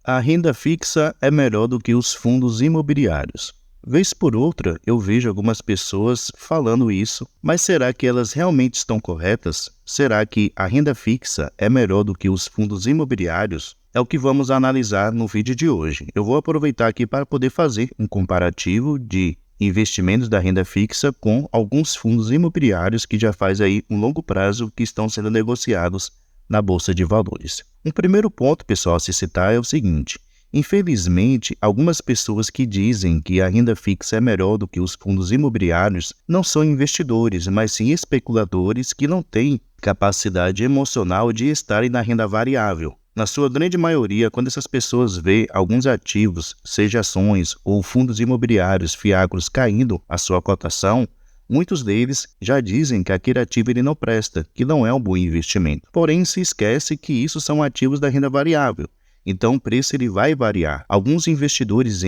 A renda fixa é melhor do que os fundos imobiliários. Vez por outra, eu vejo algumas pessoas falando isso, mas será que elas realmente estão corretas? Será que a renda fixa é melhor do que os fundos imobiliários? É o que vamos analisar no vídeo de hoje. Eu vou aproveitar aqui para poder fazer um comparativo de investimentos da renda fixa com alguns fundos imobiliários que já faz aí um longo prazo que estão sendo negociados na Bolsa de Valores. Um primeiro ponto, pessoal, a se citar é o seguinte: infelizmente, algumas pessoas que dizem que a renda fixa é melhor do que os fundos imobiliários não são investidores, mas sim especuladores que não têm capacidade emocional de estarem na renda variável. Na sua grande maioria, quando essas pessoas veem alguns ativos, seja ações ou fundos imobiliários, fiagros, caindo a sua cotação, muitos deles já dizem que aquele ativo ele não presta, que não é um bom investimento. Porém, se esquece que isso são ativos da renda variável. Então, o preço ele vai variar. Alguns investidores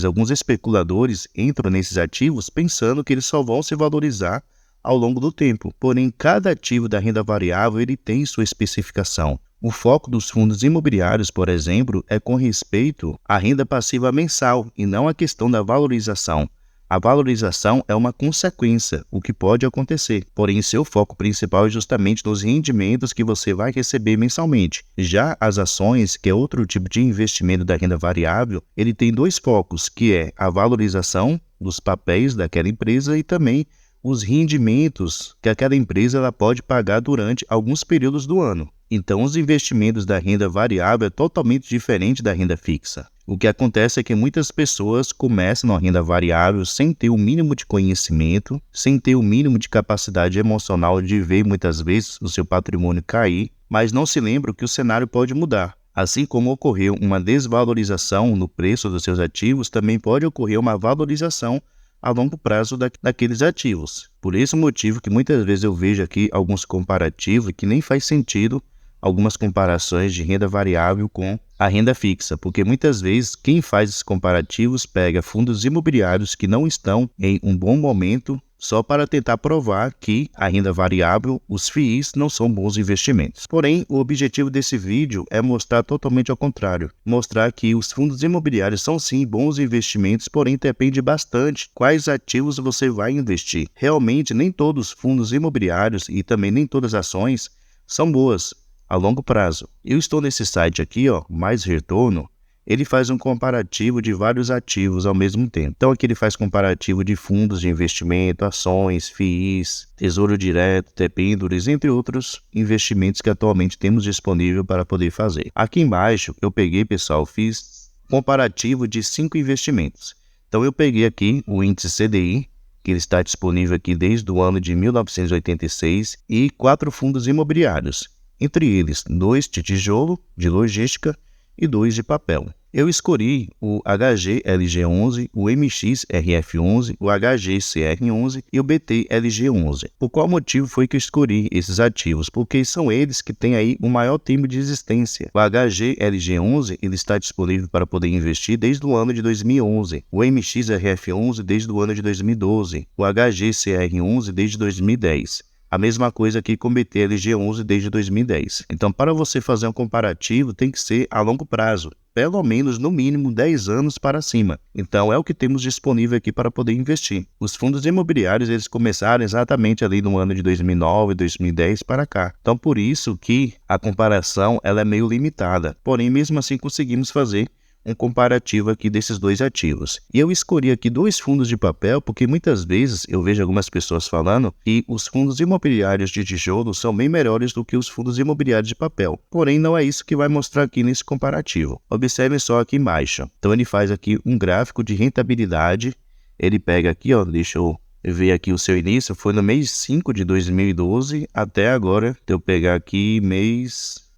alguns especuladores entram nesses ativos pensando que eles só vão se valorizar ao longo do tempo. Porém, cada ativo da renda variável ele tem sua especificação. O foco dos fundos imobiliários, por exemplo, é com respeito à renda passiva mensal e não a questão da valorização. A valorização é uma consequência, o que pode acontecer, porém seu foco principal é justamente nos rendimentos que você vai receber mensalmente. Já as ações, que é outro tipo de investimento da renda variável, ele tem dois focos, que é a valorização dos papéis daquela empresa e também os rendimentos que aquela empresa ela pode pagar durante alguns períodos do ano. Então, os investimentos da renda variável é totalmente diferente da renda fixa. O que acontece é que muitas pessoas começam na renda variável sem ter o mínimo de conhecimento, sem ter o mínimo de capacidade emocional de ver muitas vezes o seu patrimônio cair, mas não se lembram que o cenário pode mudar. Assim como ocorreu uma desvalorização no preço dos seus ativos, também pode ocorrer uma valorização a longo prazo daqueles ativos. Por esse motivo que muitas vezes eu vejo aqui alguns comparativos que nem faz sentido algumas comparações de renda variável com a renda fixa, porque muitas vezes quem faz esses comparativos pega fundos imobiliários que não estão em um bom momento só para tentar provar que a renda variável, os FIIs, não são bons investimentos. Porém, o objetivo desse vídeo é mostrar totalmente ao contrário, mostrar que os fundos imobiliários são sim bons investimentos, porém depende bastante quais ativos você vai investir. Realmente, nem todos os fundos imobiliários e também nem todas as ações são boas a longo prazo. Eu estou nesse site aqui, Mais Retorno. Ele faz um comparativo de vários ativos ao mesmo tempo. Então aqui ele faz comparativo de fundos de investimento, ações, FIIs, tesouro direto, debêntures, entre outros investimentos que atualmente temos disponível para poder fazer. Aqui embaixo eu peguei, pessoal, fiz comparativo de 5 investimentos. Então eu peguei aqui o índice CDI, que ele está disponível aqui desde o ano de 1986, e 4 fundos imobiliários. Entre eles, 2 de tijolo, de logística, e 2 de papel. Eu escolhi o HGLG11, o MXRF11, o HGCR11 e o BTLG11. Por qual motivo foi que eu escolhi esses ativos? Porque são eles que têm aí o maior tempo de existência. O HGLG11 ele está disponível para poder investir desde o ano de 2011, o MXRF11 desde o ano de 2012, o HGCR11 desde 2010. A mesma coisa aqui com o BTLG11 desde 2010. Então, para você fazer um comparativo, tem que ser a longo prazo, pelo menos, no mínimo, 10 anos para cima. Então, é o que temos disponível aqui para poder investir. Os fundos imobiliários, eles começaram exatamente ali no ano de 2009, 2010 para cá. Então, por isso que a comparação ela é meio limitada. Porém, mesmo assim, conseguimos fazer um comparativo aqui desses dois ativos. E eu escolhi aqui 2 fundos de papel, porque muitas vezes eu vejo algumas pessoas falando que os fundos imobiliários de tijolo são bem melhores do que os fundos imobiliários de papel. Porém, não é isso que vai mostrar aqui nesse comparativo. Observem só aqui embaixo. Então, ele faz aqui um gráfico de rentabilidade. Ele pega aqui, deixa eu ver aqui o seu início, foi no mês 5 de 2012 até agora. Eu pegar aqui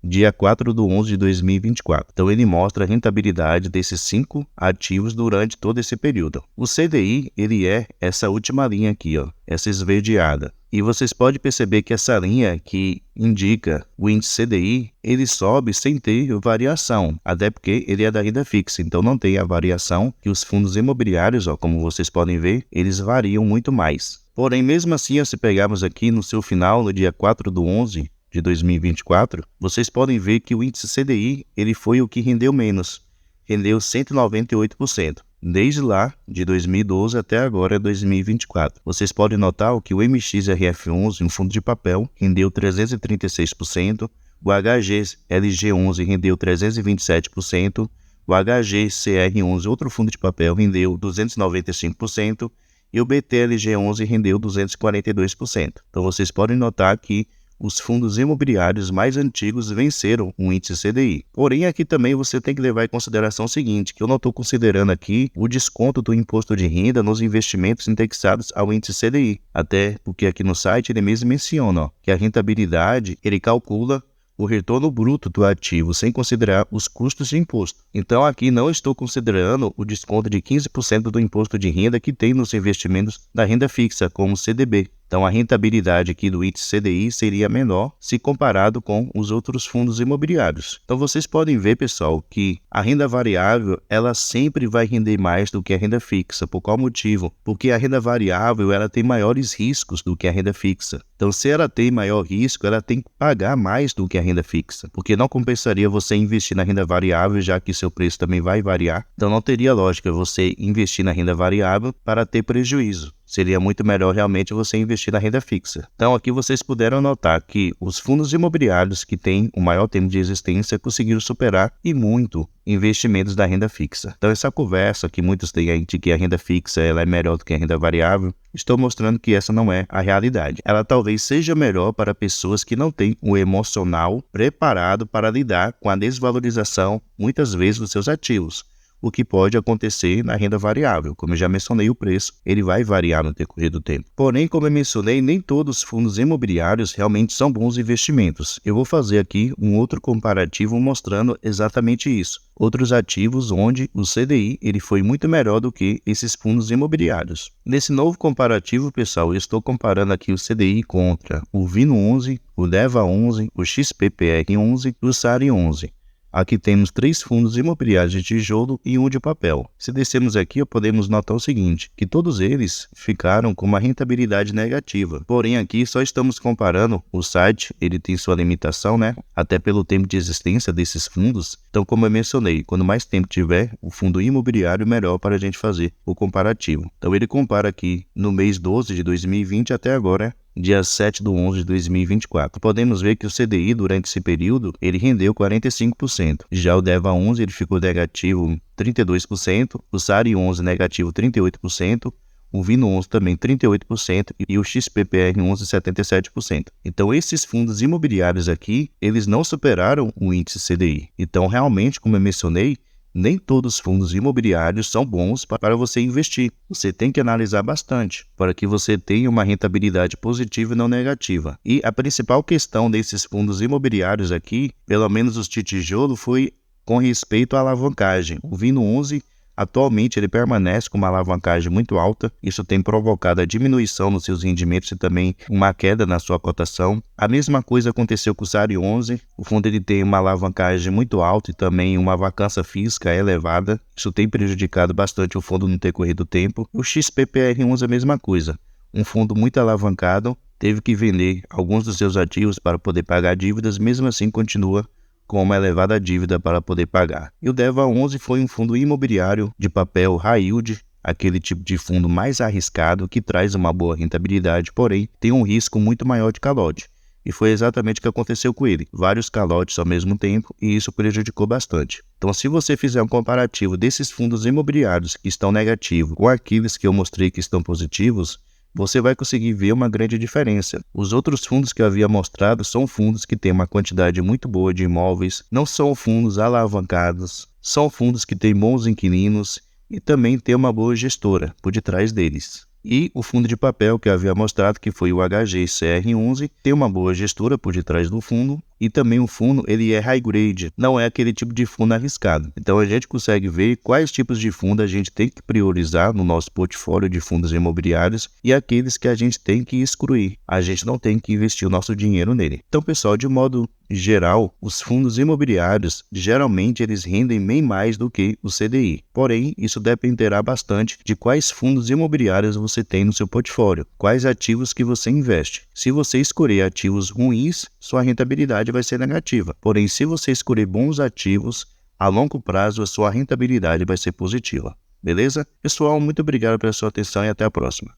dia 4 de 11 de 2024. Então, ele mostra a rentabilidade desses 5 ativos durante todo esse período. O CDI, ele é essa última linha aqui, essa esverdeada. E vocês podem perceber que essa linha que indica o índice CDI, ele sobe sem ter variação, até porque ele é da renda fixa, então não tem a variação que os fundos imobiliários, como vocês podem ver, eles variam muito mais. Porém, mesmo assim, se pegarmos aqui no seu final, no dia 4 de 11 de 2024, vocês podem ver que o índice CDI ele foi o que rendeu menos, rendeu 198%. Desde lá, de 2012 até agora, 2024. Vocês podem notar que o MXRF11, um fundo de papel, rendeu 336%, o HGLG11 rendeu 327%, o HGCR11, outro fundo de papel, rendeu 295%, e o BTLG11 rendeu 242%. Então vocês podem notar que os fundos imobiliários mais antigos venceram o índice CDI. Porém, aqui também você tem que levar em consideração o seguinte, que eu não estou considerando aqui o desconto do imposto de renda nos investimentos indexados ao índice CDI. Até porque aqui no site ele mesmo menciona que a rentabilidade ele calcula o retorno bruto do ativo sem considerar os custos de imposto. Então aqui não estou considerando o desconto de 15% do imposto de renda que tem nos investimentos da renda fixa, como o CDB. Então a rentabilidade aqui do índice CDI seria menor se comparado com os outros fundos imobiliários. Então vocês podem ver, pessoal, que a renda variável ela sempre vai render mais do que a renda fixa. Por qual motivo? Porque a renda variável ela tem maiores riscos do que a renda fixa. Então se ela tem maior risco, ela tem que pagar mais do que a renda fixa. Porque não compensaria você investir na renda variável, já que seu preço também vai variar. Então não teria lógica você investir na renda variável para ter prejuízo. Seria muito melhor realmente você investir na renda fixa. Então aqui vocês puderam notar que os fundos imobiliários que têm o maior tempo de existência conseguiram superar e muito investimentos da renda fixa. Então essa conversa que muitos têm aí de que a renda fixa ela é melhor do que a renda variável, estou mostrando que essa não é a realidade. Ela talvez seja melhor para pessoas que não têm o emocional preparado para lidar com a desvalorização muitas vezes dos seus ativos. O que pode acontecer na renda variável. Como eu já mencionei, o preço ele vai variar no decorrer do tempo. Porém, como eu mencionei, nem todos os fundos imobiliários realmente são bons investimentos. Eu vou fazer aqui um outro comparativo mostrando exatamente isso. Outros ativos onde o CDI ele foi muito melhor do que esses fundos imobiliários. Nesse novo comparativo, pessoal, eu estou comparando aqui o CDI contra o VINO11, o DEVA11, o XPPR11 e o SARI11. Aqui temos 3 fundos imobiliários de tijolo e um de papel. Se descermos aqui, podemos notar o seguinte, que todos eles ficaram com uma rentabilidade negativa. Porém, aqui só estamos comparando, o site ele tem sua limitação, até pelo tempo de existência desses fundos. Então, como eu mencionei, quando mais tempo tiver o fundo imobiliário, melhor para a gente fazer o comparativo. Então, ele compara aqui no mês 12 de 2020 até agora, dia 7/11 de 2024. Podemos ver que o CDI durante esse período ele rendeu 45%. Já o DEVA11 ele ficou negativo 32%, o SARI11 negativo 38%, o VINO11 também 38% e o XPPR11 77%. Então esses fundos imobiliários aqui, eles não superaram o índice CDI. Então realmente, como eu mencionei, nem todos os fundos imobiliários são bons para você investir. Você tem que analisar bastante para que você tenha uma rentabilidade positiva e não negativa. E a principal questão desses fundos imobiliários aqui, pelo menos os de tijolo, foi com respeito à alavancagem. O VINO11 atualmente ele permanece com uma alavancagem muito alta, isso tem provocado a diminuição nos seus rendimentos e também uma queda na sua cotação. A mesma coisa aconteceu com o SARI11, o fundo ele tem uma alavancagem muito alta e também uma vacância física elevada, isso tem prejudicado bastante o fundo no decorrer do tempo. O XPPR11 é a mesma coisa, um fundo muito alavancado, teve que vender alguns dos seus ativos para poder pagar dívidas, mesmo assim continua com uma elevada dívida para poder pagar. E o DEVA11 foi um fundo imobiliário de papel high yield, aquele tipo de fundo mais arriscado que traz uma boa rentabilidade, porém tem um risco muito maior de calote. E foi exatamente o que aconteceu com ele. Vários calotes ao mesmo tempo e isso prejudicou bastante. Então, se você fizer um comparativo desses fundos imobiliários que estão negativos com aqueles que eu mostrei que estão positivos, você vai conseguir ver uma grande diferença. Os outros fundos que eu havia mostrado são fundos que têm uma quantidade muito boa de imóveis, não são fundos alavancados, são fundos que têm bons inquilinos e também têm uma boa gestora por detrás deles. E o fundo de papel que eu havia mostrado, que foi o HGCR11, tem uma boa gestora por detrás do fundo e também o fundo ele é high grade, não é aquele tipo de fundo arriscado. Então a gente consegue ver quais tipos de fundo a gente tem que priorizar no nosso portfólio de fundos imobiliários e aqueles que a gente tem que excluir. A gente não tem que investir o nosso dinheiro nele. Então, pessoal, de modo geral, os fundos imobiliários geralmente eles rendem bem mais do que o CDI. Porém, isso dependerá bastante de quais fundos imobiliários você tem no seu portfólio, quais ativos que você investe. Se você escolher ativos ruins, sua rentabilidade vai ser negativa. Porém, se você escolher bons ativos, a longo prazo a sua rentabilidade vai ser positiva. Beleza? Pessoal, muito obrigado pela sua atenção e até a próxima.